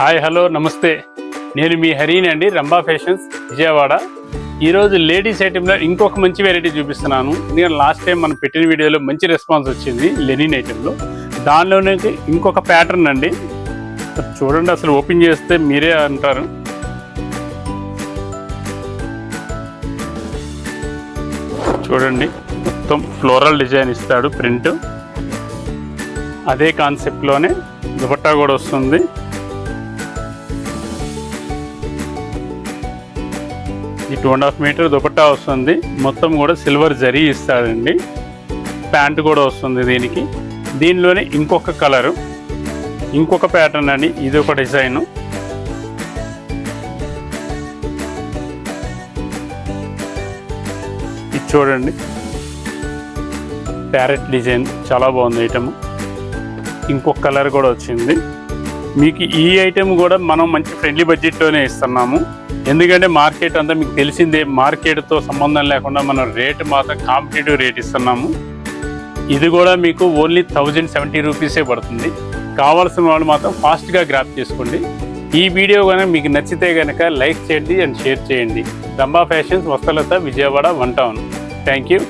Hi hello నమస్తే, నేను మీ హరిని అండి, రంభా ఫ్యాషన్స్ విజయవాడ. ఈరోజు లేడీస్ ఐటెంలో ఇంకొక మంచి వెరైటీ చూపిస్తున్నాను. నేను లాస్ట్ టైం మనం పెట్టిన వీడియోలో మంచి రెస్పాన్స్ వచ్చింది లెనిన్ ఐటెంలో. దానిలోనే ఇంకొక ప్యాటర్న్ అండి, చూడండి. అసలు ఓపెన్ చేస్తే మీరే అంటారు. చూడండి, మొత్తం ఫ్లోరల్ డిజైన్ ఇస్తాడు, ప్రింట్. అదే కాన్సెప్ట్లోనే దుపట్టా కూడా వస్తుంది. ఈ 2.5 మీటర్ దుపట్టా వస్తుంది. మొత్తం కూడా సిల్వర్ జరీ ఇస్తాడండి. ప్యాంట్ కూడా వస్తుంది దీనికి. దీనిలోనే ఇంకొక కలరు, ఇంకొక ప్యాటర్న్ అని, ఇది ఒక డిజైను. ఇది చూడండి, ప్యారెట్ డిజైన్ చాలా బాగుంది ఐటమ్. ఇంకొక కలర్ కూడా వచ్చింది. మీకు ఈ ఐటెం కూడా మనం మంచి ఫ్రెండ్లీ బడ్జెట్లోనే ఇస్తున్నాము. ఎందుకంటే మార్కెట్ అంతా మీకు తెలిసిందే, మార్కెట్తో సంబంధం లేకుండా మనం రేటు మాత్రం కాంపిటేటివ్ రేట్ ఇస్తున్నాము. ఇది కూడా మీకు ఓన్లీ 1070 రూపీసే పడుతుంది. కావాల్సిన వాళ్ళు మాత్రం ఫాస్ట్గా గ్రాప్ చేసుకోండి. ఈ వీడియో కనుక మీకు నచ్చితే కనుక లైక్ చేయండి అండ్ షేర్ చేయండి. Rambha Fashions, Vastralatha, Vijayawada, 1 town. Thank you.